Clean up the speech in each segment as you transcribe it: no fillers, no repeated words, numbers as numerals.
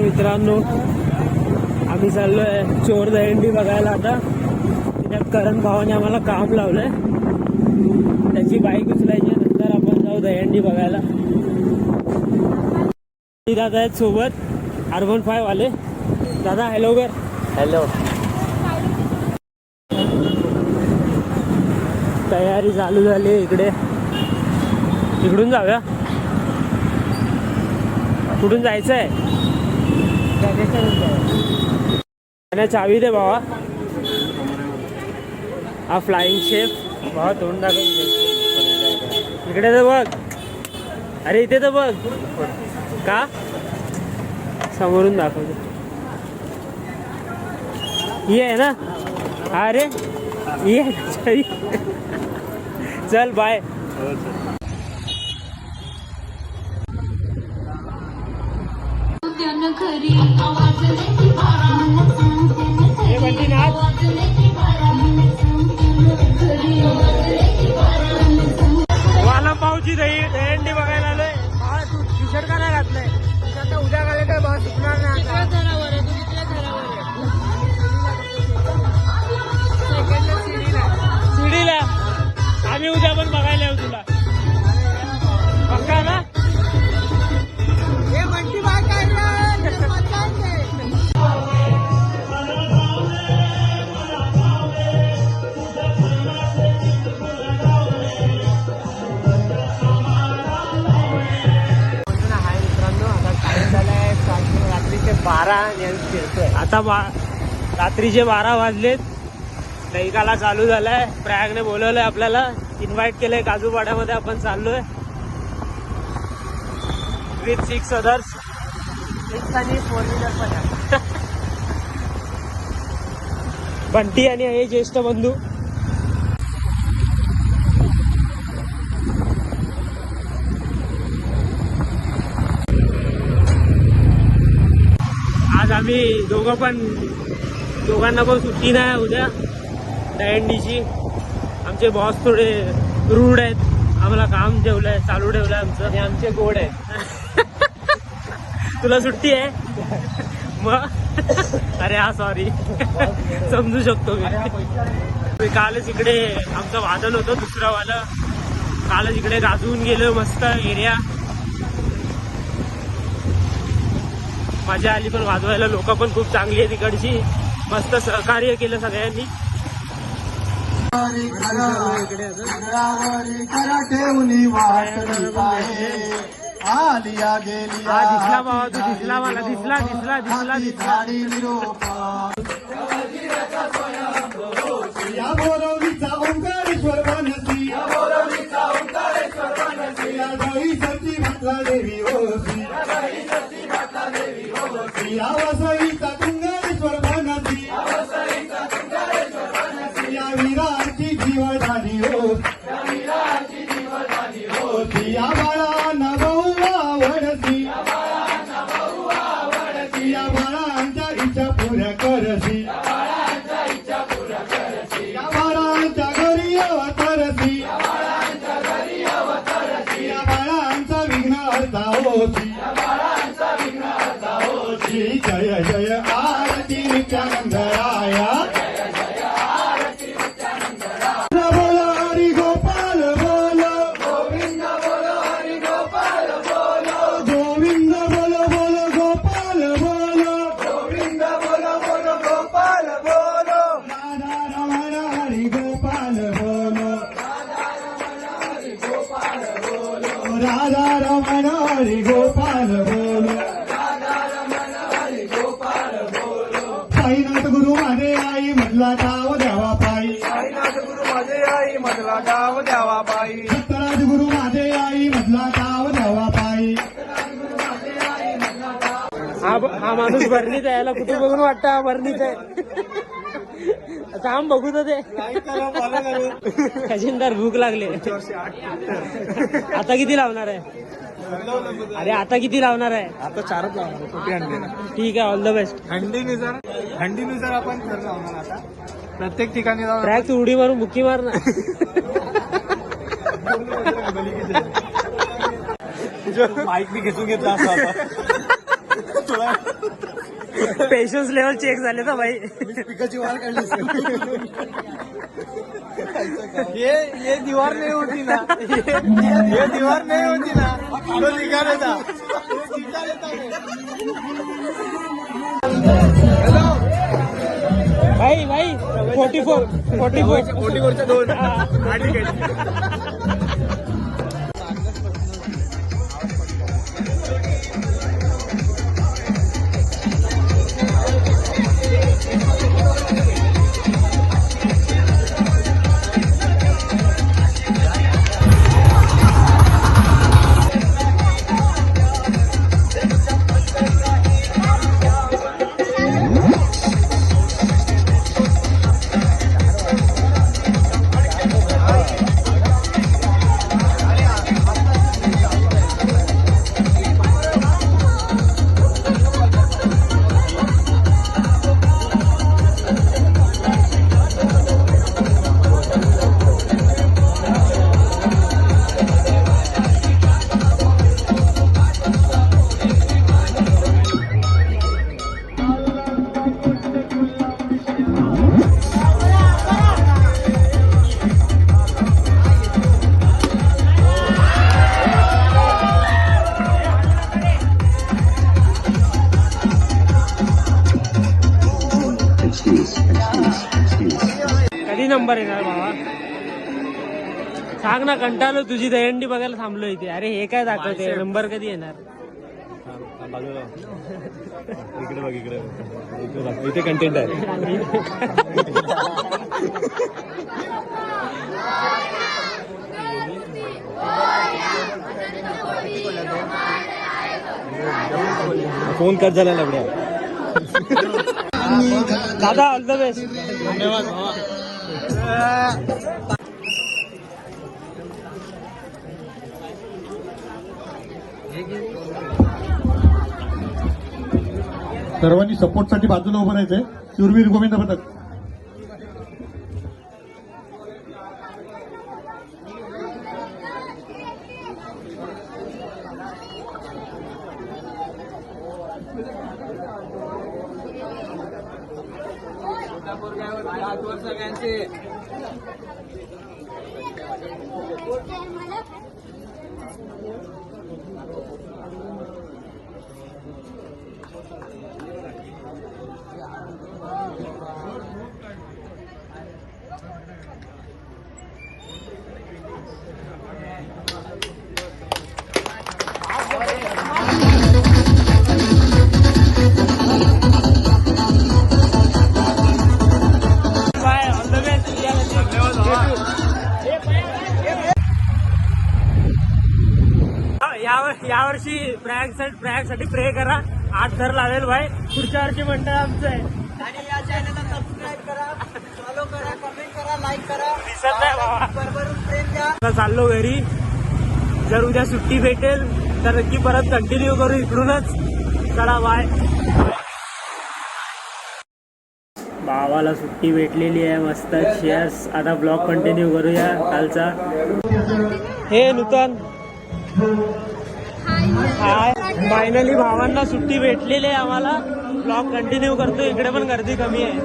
मित्रांनो, आम्ही चाललोय चोर दहीहंडी बघायला. आता त्यात करण भावाने आम्हाला काम लावलंय, त्याची बाईक उचलायची, नंतर आपण जाऊ दहीहंडी बघायला. दादा आहेत सोबत R15 वाले. दादा हॅलो कर. हॅलो. तयारी चालू झाली इकडे. इकडून जाऊया. कुठून जायचं आहे? चावी दे बाबा. हा फ्लाइंग शेफ बाबा, तोंड दाखव. इकडे तर बघ. अरे इथे तर बघ. का समोरून दाखवतो. ये आहे ना. अरे ये. चल बाय. वाला पावची दहीहंडी बघायला आलोय. तू टी शर्ट का नाही घातलंय? उद्या घाले काय बस सुटणार नाही. सीडीला आम्ही उद्या पण बघायला येऊ तुला. पक्का ना? आता रात्रीचे 12 वाजलेत. दहीकाला चालू झालाय. प्रयागने बोलवलंय आपल्याला, इन्व्हाइट केलंय काजूपाड्यामध्ये. आपण चाललोय विथ 6 अदर्स. बंटी आणि हे ज्येष्ठ बंधू. आज आम्ही दोघांना पण सुट्टी नाही उद्या दहीहंडीची. आमचे बॉस थोडे रूड आहेत. आम्हाला काम चालू ठेवलंय आमचं. आणि आमचे गोड आहे. तुला सुट्टी आहे मग? अरे हा सॉरी. समजू शकतो मी. कालच इकडे आमचं वादन होतं दुसरं वालं. कालच इकडे गाजवून गेलो. मस्त एरिया, मजा आली. पण वाजवायला लोक पण खूप चांगली आहे तिकडची. मस्त सहकार्य केलं सगळ्यांनी. दिसला बाबा तू. दिसला मला. दिसला. जीवदानी हो, या बाळा नववा वडसी, या बाळांच्या इच्छा पुऱ्या करसी, या बाळांच्या घरी अवतरसी, या बाळांचा विघ्न हरता होती. जय जय आरती नित्यानंदराया. राधा रमण हरि गोपाल बोलो. साईनाथ गुरु माझे आई म्हटला गाव द्यावा पायी. साईनाथ गुरु माझे आई म्हटला गाव द्यावा पायी. सत्यराज गुरु माझे आई म्हटला गाव द्यावा पायी. हा माणूस भरणीत आहे. याला कुठे बघून वाटतं हा भरणीत आहे. थांब बघू तर ते. खजिनदार भूक लागले. आता किती लावणार आहे? अरे आता किती लावणार आहे? आता 4च लावणार. छोटी हंडी. ठीक आहे. All the best. हंडीनुसार आपण लावणार. आता प्रत्येक ठिकाणी ट्रॅक उडी मारून बुकी मार ना. माईक मी घेतून घेतला असता. पेशन्स लेवल चेक झाले ना भाई. पिकाची वाढ काढली. ये दीवार नहीं होती ना, ये दीवार नहीं होती ना तो दिखा देता. भाई भाई 44 2. कधी नंबर येणार बाबा सांग ना. कंटाळलो तुझी दहीहंडी बघायला थांबलो इथे. अरे हे काय दाखवते, नंबर कधी येणार. इकडे बघ, इकडे इथे कंटेंट आहे. फोन कट झाला ना आपल्या. दादा ऑल द बेस्ट. धन्यवाद भावा. सर्वांनी सपोर्टसाठी बाजूला उभं राहायचंय. शूरवीर गोविंद पथक. यावर्षी प्रयागसाठी प्रे करा. 8 थर लावेल भाई. पुढच्या वर्षी मंडळ आमचं आहे. आणि या चॅनलला सबस्क्राईब करा, फॉलो करा, कमेंट करा, लाईक करा. दिसत नाही बाबा. भरभरून प्रेम द्या. आता चाललो घरी. जर उद्या सुट्टी भेटेल तर नक्की परत कंटिन्यू करू इकडूनच. चला बाय. भावाला सुट्टी भेटलेली आहे मस्त. शेअर्स. आता ब्लॉग कंटिन्यू करूया कालचा. हे नूतन हाय. फायनली भावांना सुट्टी भेटलेली आहे आम्हाला. ब्लॉग कंटिन्यू करतो. इकडे पण गर्दी कमी आहे.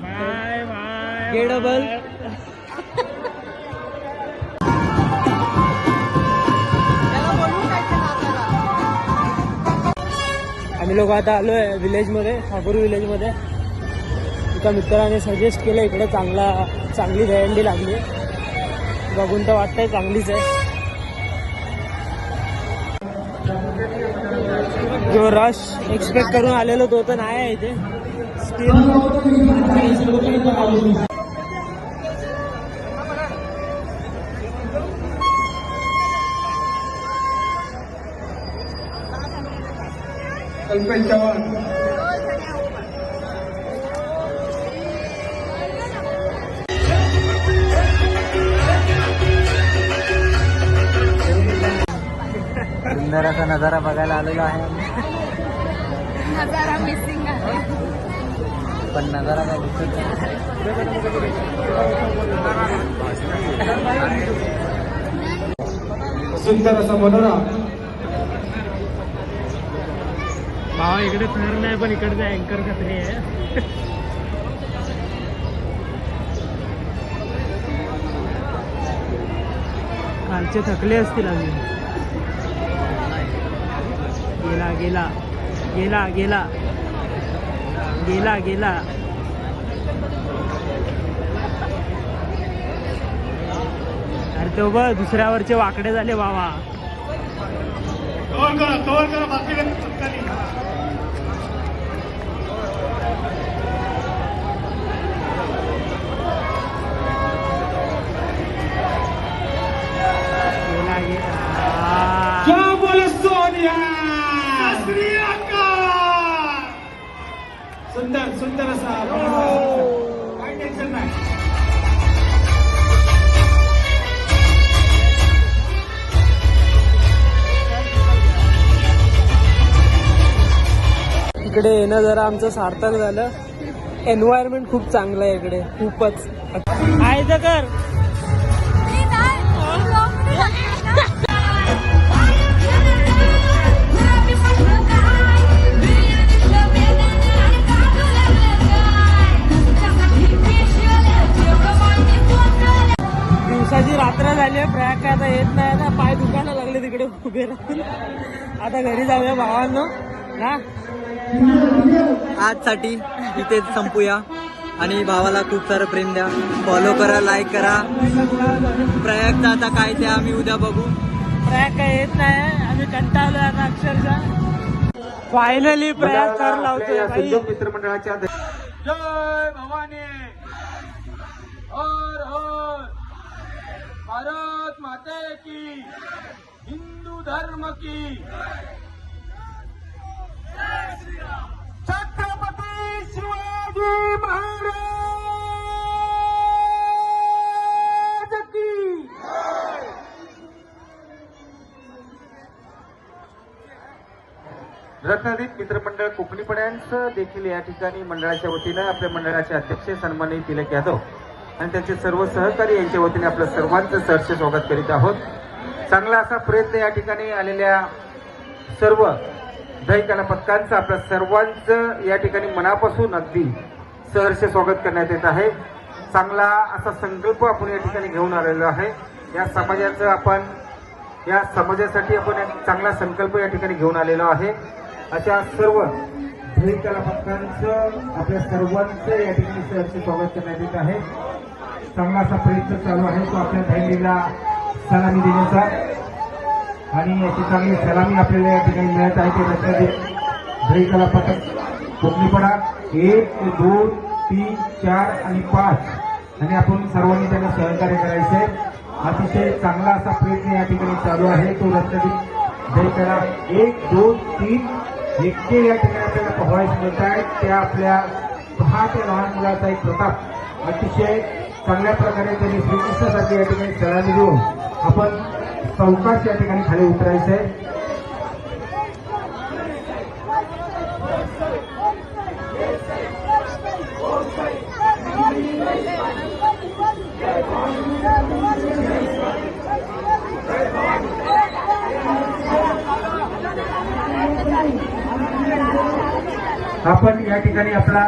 Bye bye. डबल. आम्ही लोक आता आलोय विलेजमध्ये, ठाकूर विलेजमध्ये. एका मित्राने सजेस्ट केलं इकडे चांगली दहीहंडी लागली. बघून तर वाटतंय चांगलीच आहे. जो रश एक्सपेक्ट करून आलेलो तो तर नाही आहे इथे स्टील. कल्पेश चव्हाण. सुंदर असा नजारा बघायला आलेलो आहे आम्ही. नजारा मिसिंग आहे. पण नजारा काय दिसत नाही. सुंदर असा मनोरा. भावा इकडे थर नाही पण इकडचे अँकर खतरे आहे. कालचे थकले असतील अजून. गेला गेला गेला गेला गेला गेला. अरे तो बघ दुसऱ्यावरचे वाकडे झाले बाबा. कवर करा बाकी चटकानी. गेला गेला. क्या बोल सोनिया. सुंदर सुंदर असा काही टेन्शन नाही. इकडे येणं जरा आमचं सार्थक झालं. एन्व्हायरमेंट खूप चांगलं आहे इकडे, खूपच. आहे तर कर. दिवसाची रात्र झाली आहे. प्रयाग काय आता येत नाही ना. पाय दुखायला लागले तिकडे उभे राहून. आता घरी जाऊया भावांनो ना. आजसाठी इथेच संपूया आणि भावाला खूप सारं प्रेम द्या. फॉलो करा, लाईक करा. प्रयागचा आता काय ते आम्ही उद्या बघू. प्रयाग काय येत नाही. आम्ही कंटाळलोय आता अक्षरशः. फायनली प्रयाग कर लावतोय भाई. मित्रमंडळाच्या जय भवानी. हर हर भारत माते की, हिंदू धर्म की. छत्रपती शिवाजी महाराज की. रत्नादीप मित्रमंडळ कोकणी पड्यांचं देखील या ठिकाणी मंडळाच्या वतीनं आपल्या मंडळाचे अध्यक्ष सन्माननीय तिलक यादव आणि त्यांचे सर्व सहकारी यांच्या वतीने आपल्या सर्वांचं सहर्ष स्वागत करीत आहोत. चांगला असा प्रयत्न या ठिकाणी आलेल्या सर्व दही कला पथकांचं आपल्या सर्वांचं या ठिकाणी मनापासून अगदी सहर्ष स्वागत करण्यात येत आहे. चांगला असा संकल्प आपण या ठिकाणी घेऊन आलेलो आहे. या समाजासाठी आपण एक चांगला संकल्प या ठिकाणी घेऊन आलेलो आहे. अशा सर्व दही कला पथकांचं आपल्या सर्वांचं या ठिकाणी सहर्ष स्वागत करण्यात येत आहे. चांगला असा प्रयत्न चालू आहे तो आपल्या बहिणीला सलामी देण्याचा आणि याची चांगली सलामी आपल्याला या ठिकाणी मिळत आहे. ते रत्नादीप दही कला पथक कोकणीपडा 1, 2, 3, 4 आणि 5 आणि आपण सर्वांनी त्यांना सहकार्य करायचे. अतिशय चांगला असा प्रयत्न या ठिकाणी चालू आहे तो रत्नादीप दही कला 1, 2, 3 एकटे या ठिकाणी आपल्याला पोहायला मिळत आहेत. त्या आपल्या 10 ते लहान मुलाचा एक प्रताप अतिशय चांगल्या प्रकारे त्यांनी श्रीकृष्णासाठी या ठिकाणी सलामी देऊन आपण चौकाश या ठिकाणी खाली उतरायचं आहे. आपण या ठिकाणी आपला